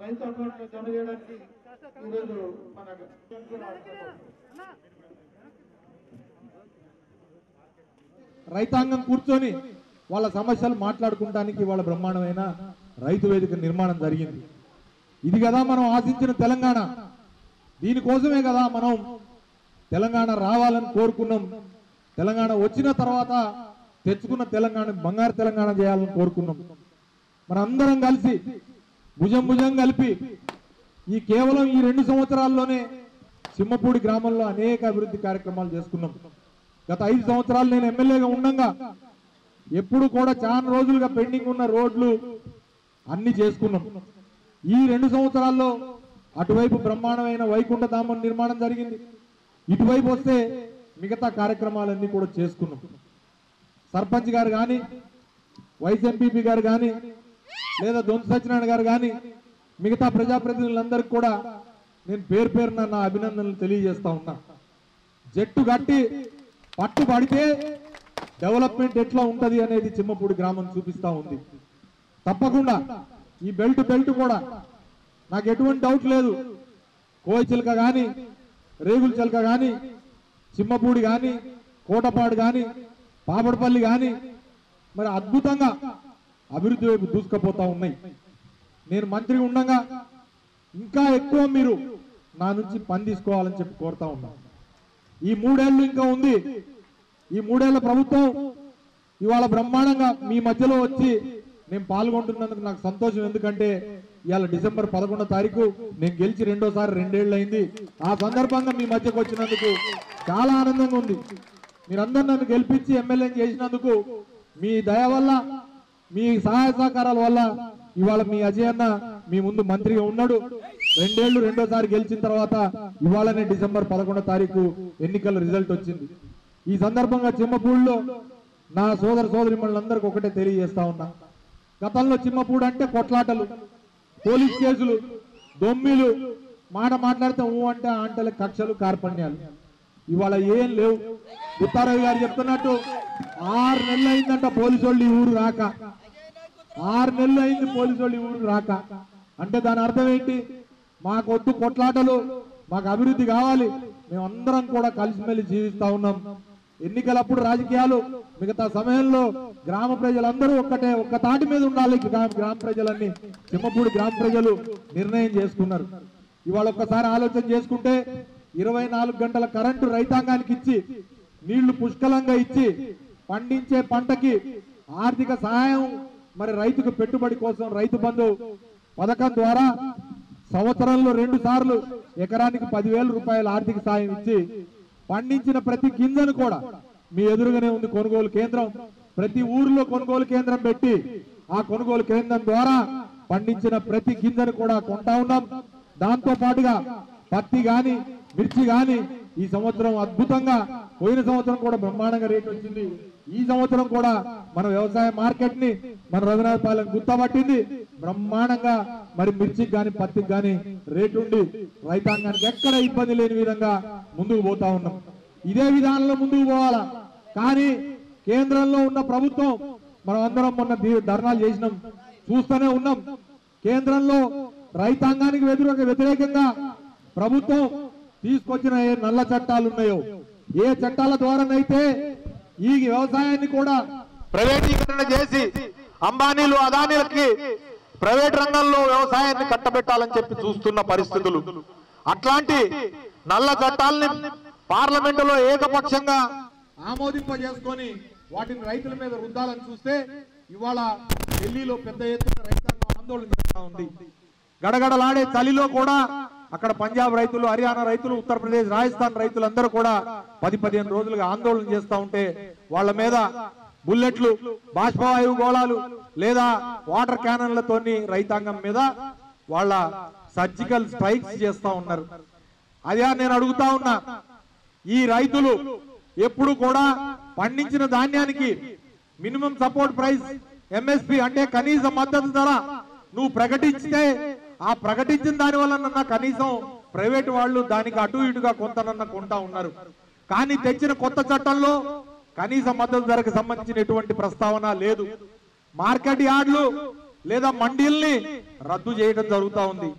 రైతు అకౌంట్లో జమ చేయడానికి ఈరోజు మన రైతాంగం కూర్చొని వాళ్ళ సమస్యలు మాట్లాడుకోవడానికి వాళ్ళ బ్రహ్మాండమైన రైతు వేదిక నిర్మాణం జరిగింది. ఇది కదా మనం ఆశించిన తెలంగాణ. దీనికోసమే కదా మనం తెలంగాణ రావాలని కోరుకున్నాం. తెలంగాణ వచ్చిన తర్వాత తెచ్చుకున్న తెలంగాణ బంగారు తెలంగాణ చేయాలని కోరుకున్నాం. మనందరం కలిసి భుజం భుజం కలిపి ఈ కేవలం ఈ 2 సంవత్సరాల్లోనే సింహపూడి గ్రామంలో అనేక అభివృద్ధి కార్యక్రమాలు చేసుకున్నాం. గత 5 సంవత్సరాలు నేను ఎమ్మెల్యేగా ఉండగా ఎప్పుడు కూడా చాలా రోజులుగా పెండింగ్ ఉన్న రోడ్లు అన్ని చేసుకున్నాం. ఈ 2 సంవత్సరాల్లో అటువైపు బ్రహ్మాండమైన వైకుంఠధామం నిర్మాణం జరిగింది. ఇటువైపు వస్తే మిగతా కార్యక్రమాలన్నీ కూడా చేసుకున్నాం. సర్పంచ్ గారు కానీ, వైస్ ఎంపీపీ గారు కానీ, లేదా దొంత సత్యనారాయణ గారు కానీ, మిగతా ప్రజాప్రతినిధులందరికీ కూడా నేను పేరు పేరున నా అభినందనలు తెలియజేస్తా ఉన్నా. జట్టు గట్టి పట్టు పడితే డెవలప్మెంట్ ఎట్లా ఉంటది అనేది చింహపూడి గ్రామం చూపిస్తా ఉంది. తప్పకుండా ఈ బెల్ట్ కూడా నాకు ఎటువంటి డౌట్ లేదు. కోయిచిలక కానీ, రేగుల చిలక కానీ, చింహపూడి కానీ, కోటపాడు కానీ, పాపడపల్లి కానీ మరి అద్భుతంగా అభివృద్ధి వైపు దూసుకుపోతా ఉన్నాయి. నేను మంత్రి ఉండగా ఇంకా ఎక్కువ మీరు నా నుంచి పని తీసుకోవాలని చెప్పి కోరుతా ఉన్నా. ఈ 3 ఏళ్ళు ఇంకా ఉంది. ఈ 3 ఏళ్ల ప్రభుత్వం ఇవాళ బ్రహ్మాండంగా మీ మధ్యలో వచ్చి నేను పాల్గొంటున్నందుకు నాకు సంతోషం. ఎందుకంటే ఇవాళ డిసెంబర్ 11వ తారీఖు నేను గెలిచి 2వ సారి 2 ఏళ్ళు అయింది. ఆ సందర్భంగా మీ మధ్యకు వచ్చినందుకు చాలా ఆనందంగా ఉంది. మీరందరూ నన్ను గెలిపించి ఎమ్మెల్యే చేసినందుకు మీ దయ వల్ల, మీ సహాయ సహకారాల వల్ల ఇవాళ మీ అజయ్ అన్న మీ ముందు మంత్రిగా ఉన్నాడు. 2 ఏళ్ళు 2వ సారి గెలిచిన తర్వాత ఇవాళనే డిసెంబర్ 11వ తారీఖు ఎన్నికల రిజల్ట్ వచ్చింది. ఈ సందర్భంగా చింహపూడిలో నా సోదర సోదరిమణులందరికీ ఒకటే తెలియజేస్తా ఉన్నా. గతంలో చింహపూడి అంటే కొట్లాటలు, పోలీస్ కేసులు, దొమ్మిలు, మాట మాట్లాడితే అంటే ఆంటల కక్షలు, కార్పణ్యాలు. ఇవాళ ఏం లేవు. ఉత్తారావు గారు చెప్తున్నట్టు 6 నెలలు అయిందంట పోలీసు వాళ్ళు ఈ ఊరు రాక. 6 నెలలు అయింది పోలీసు వాళ్ళు ఈ ఊరు రాక. అంటే దాని అర్థం ఏంటి? మాకొద్దు కొట్లాటలు, మాకు అభివృద్ధి కావాలి, మేమందరం కూడా కలిసిమెలిసి జీవిస్తా ఉన్నాం. ఎన్నికలప్పుడు రాజకీయాలు, మిగతా సమయంలో గ్రామ ప్రజలందరూ ఒక్క తాటి మీద ఉండాలి. గ్రామ ప్రజలన్నీ తిమ్మపూడి గ్రామ ప్రజలు నిర్ణయం చేసుకున్నారు. ఇవాళ ఒక్కసారి ఆలోచన చేసుకుంటే 24 గంటల కరెంటు రైతాంగానికి ఇచ్చి, నీళ్లు పుష్కలంగా ఇచ్చి, పండించే పంటకి ఆర్థిక సహాయం, మరి రైతుకు పెట్టుబడి కోసం రైతు బంధు పథకం ద్వారా సంవత్సరంలో 2 సార్లు ఎకరానికి 10,000 రూపాయల ఆర్థిక సాయం ఇచ్చి, పండించిన ప్రతి గింజను కూడా మీ ఎదురుగానే ఉంది కొనుగోలు కేంద్రం. ప్రతి ఊరిలో కొనుగోలు కేంద్రం పెట్టి ఆ కొనుగోలు కేంద్రం ద్వారా పండించిన ప్రతి గింజను కూడా కొంటా ఉన్నాం. దాంతో పాటుగా పత్తి గాని, మిర్చి గాని ఈ సంవత్సరం అద్భుతంగా, పోయిన సంవత్సరం కూడా బ్రహ్మాండంగా రేటు వచ్చింది. ఈ సంవత్సరం కూడా మన వ్యవసాయ మార్కెట్ ని మన రఘునాథపాలెం గుర్తపట్టింది. బ్రహ్మాండంగా మరి మిర్చికి గాని, పత్తికి గాని రేటు ఉండి రైతాంగానికి ఎక్కడ ఇబ్బంది లేని విధంగా ముందుకు పోతా ఉన్నాం. ఇదే విధానంలో ముందుకు పోవాలా. కానీ కేంద్రంలో ఉన్న ప్రభుత్వం, మనం అందరం మొన్న ధర్నాలు చేసినాం, చూస్తూనే ఉన్నాం. కేంద్రంలో రైతాంగానికి వ్యతిరేకంగా ప్రభుత్వం తీసుకొచ్చిన ఏ నల్ల చట్టాలు ఉన్నాయో, ఏ చట్టాల ద్వారానైతే ఈ వ్యవసాయాన్ని కూడా ప్రైవేటీకరణ చేసి అంబానీలు, అదానీలకి ప్రైవేట్ రంగంలో వ్యవసాయాన్ని కట్టబెట్టాలని చెప్పి చూస్తున్న పరిస్థితులు. అట్లాంటి నల్ల చట్టాలని పార్లమెంటులో ఏకపక్షంగా ఆమోదింపజేసుకొని వాటిని రైతుల మీద రుద్దాలని చూస్తే ఇవాళ ఢిల్లీలో పెద్ద ఎత్తున రైతాంగం ఆందోళన చేస్తా ఉంది. గడగడలాడే చలిలో కూడా అక్కడ పంజాబ్ రైతులు, హర్యానా రైతులు, ఉత్తరప్రదేశ్, రాజస్థాన్ రైతులందరూ కూడా 10-15 రోజులుగా ఆందోళన చేస్తా ఉంటే వాళ్ళ మీద బుల్లెట్లు, బాష్పవాయువు గోళాలు లేదా వాటర్ క్యానన్లతోని రైతాంగం మీద వాళ్ళ సర్జికల్ స్ట్రైక్స్ చేస్తా ఉన్నారు. అదే నేను అడుగుతా ఉన్నా, ఈ రైతులు ఎప్పుడు కూడా పండించిన ధాన్యానికి మినిమం సపోర్ట్ ప్రైస్ ఎంఎస్పి అంటే కనీస మద్దతు ధర నువ్వు ప్రకటించితే ఆ ప్రకటించిన దాని వల్ల కనీసం ప్రైవేట్ వాళ్ళు దానికి అటు ఇటుగా కొంతనన్నా కొంటా ఉన్నారు. కానీ తెచ్చిన కొత్త చట్టంలో కనీస మద్దతు ధరకు సంబంధించిన ఎటువంటి ప్రస్తావన లేదు. మార్కెట్ యార్డులు లేదా మండీల్ని రద్దు చేయడం జరుగుతూ ఉంది.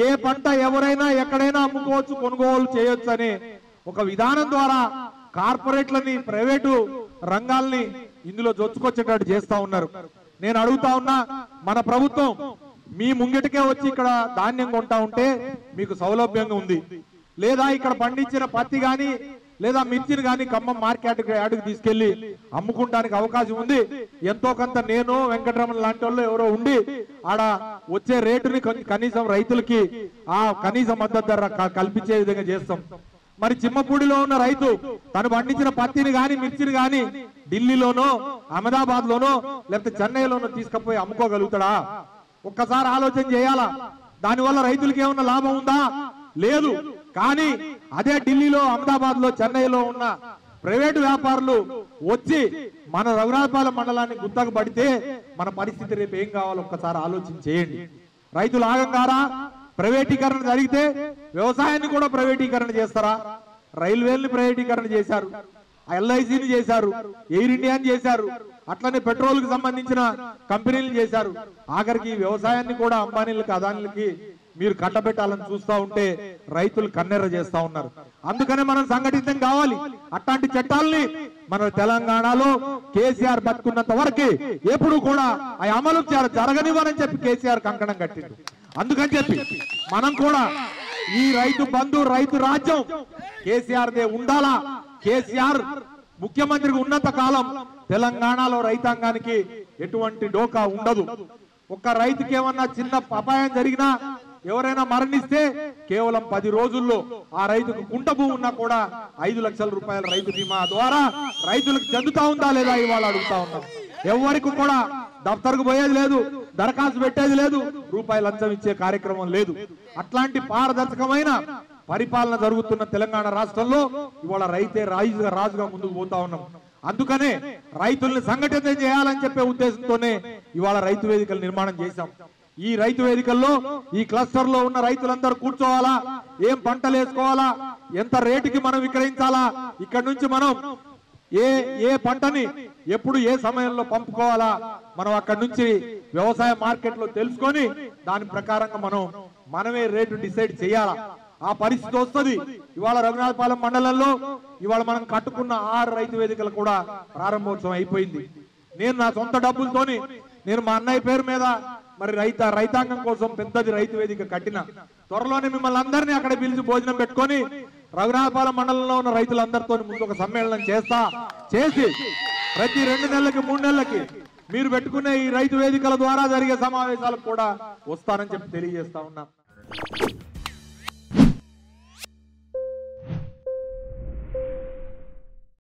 ఏ పంట ఎవరైనా ఎక్కడైనా అమ్ముకోవచ్చు, కొనుగోలు చేయొచ్చు అనే ఒక విధానం ద్వారా కార్పొరేట్లని, ప్రైవేటు రంగాల్ని ఇందులో జొచ్చుకొచ్చేటట్టు చేస్తా ఉన్నారు. నేను అడుగుతా ఉన్నా, మన ప్రభుత్వం మీ ముంగిటికే వచ్చి ఇక్కడ ధాన్యం కొంటా ఉంటే మీకు సౌలభ్యంగా ఉంది, లేదా ఇక్కడ పండించిన పత్తి గాని లేదా మిర్చిని గాని ఖమ్మం మార్కెట్ యార్డుకి తీసుకెళ్లి అమ్ముకుంటానికి అవకాశం ఉంది. ఎంతో కొంత నేను, వెంకటరమణ లాంటి వాళ్ళు ఎవరో ఉండి ఆడ వచ్చే రేటుని కనీసం రైతులకి ఆ కనీస మద్దతు ధర కల్పించే విధంగా చేస్తాం. మరి చిమ్మపూడిలో ఉన్న రైతు తను పండించిన పత్తిని గాని, మిర్చిని గాని ఢిల్లీలోనో, అహ్మదాబాద్ లోనో లేకపోతే చెన్నైలోనో తీసుకుపోయి అమ్ముకోగలుగుతాడా? ఒక్కసారి ఆలోచన చేయాలా. దానివల్ల రైతులకి ఏమన్నా లాభం ఉందా? లేదు. కానీ అదే ఢిల్లీలో, అహ్మదాబాద్ లో, చెన్నైలో ఉన్న ప్రైవేటు వ్యాపారులు వచ్చి మన రఘునాథపాలెం మండలాన్ని గుత్తకు పడితే మన పరిస్థితి రేపు ఏం కావాలో ఒక్కసారి ఆలోచన చేయండి. రైతులు ఆగంగారా? ప్రైవేటీకరణ జరిగితే వ్యవసాయాన్ని కూడా ప్రైవేటీకరణ చేస్తారా? రైల్వేల్ని ప్రైవేటీకరణ చేశారు, ఎల్ఐసిని చేశారు, ఎయిర్ ఇండియాని చేశారు, అట్లనే పెట్రోల్ కి సంబంధించిన కంపెనీలు చేశారు. ఆఖరికి వ్యవసాయాన్ని కూడా అంబానీలకి, అదానీలకి మీరు కట్టబెట్టాలని చూస్తా ఉంటే రైతులు కన్నెర్ర చేస్తా ఉన్నారు. అందుకనే మనం సంఘటితం కావాలి. అట్లాంటి చట్టాలని మన తెలంగాణలో కేసీఆర్ బతుకున్నంత వరకు ఎప్పుడు కూడా అవి అమలు జరగనివ్వనని చెప్పి కేసీఆర్ కంకణం కట్టిండు. అందుకని చెప్పి మనం కూడా ఈ రైతు బంధు, రైతు రాజ్యం కేసీఆర్ దే ఉండాలా. కేసీఆర్ ముఖ్యమంత్రికి ఉన్నంత కాలం తెలంగాణలో రైతాంగానికి ఎటువంటి డోకా ఉండదు. ఒక్క రైతుకి ఏమన్నా చిన్న అపాయం జరిగినా, ఎవరైనా మరణిస్తే కేవలం 10 రోజుల్లో ఆ రైతుకు కుంట భూమి ఉన్నా కూడా 5 లక్షల రూపాయల రైతు బీమా ద్వారా రైతులకు చెందుతా ఉందా లేదా ఇవాళ అడుగుతా ఉన్నాం. ఎవరికి కూడా దఫ్తర్కు పోయేది లేదు, దరఖాస్తు పెట్టేది లేదు, రూపాయి లంచం ఇచ్చే కార్యక్రమం లేదు. అట్లాంటి పారదర్శకమైన పరిపాలన జరుగుతున్న తెలంగాణ రాష్ట్రంలో ఇవాళ రైతే రాజుగా ముందుకు పోతా ఉన్నాం. అందుకనే రైతుల్ని సంఘటితం చేయాలని చెప్పే ఉద్దేశంతోనే ఇవాళ రైతు వేదికలు నిర్మాణం చేశాం. ఈ రైతు వేదికల్లో ఈ క్లస్టర్ లో ఉన్న రైతులందరూ కూర్చోవాలా, ఏం పంటలు వేసుకోవాలా, ఎంత రేటుకి మనం విక్రయించాలా, ఇక్కడ నుంచి మనం ఏ పంటని ఎప్పుడు ఏ సమయంలో పంపుకోవాలా, మనం అక్కడి నుంచి వ్యవసాయ మార్కెట్ లో తెలుసుకొని దాని ప్రకారంగా మనమే రేటు డిసైడ్ చేయాలా. ఆ పరిస్థితి వస్తుంది. ఇవాళ రఘునాథపాలెం మండలంలో ఇవాళ మనం కట్టుకున్న 6 రైతు వేదికలు కూడా ప్రారంభోత్సవం అయిపోయింది. నేను నా సొంత డబ్బులతోని నేను మా అన్నయ్య పేరు మీద మరి రైతాంగం కోసం పెద్దది రైతు వేదిక కట్టిన. త్వరలోనే మిమ్మల్ని అందరినీ అక్కడ పిలిచి భోజనం పెట్టుకొని రఘునాథపాలెం మండలంలో ఉన్న రైతులందరితో ముందు ఒక సమ్మేళనం చేసి ప్రతి 2 నెలలకి 3 నెలలకి మీరు పెట్టుకునే ఈ రైతు వేదికల ద్వారా జరిగే సమావేశాలకు కూడా వస్తానని చెప్పి తెలియజేస్తా ఉన్నా.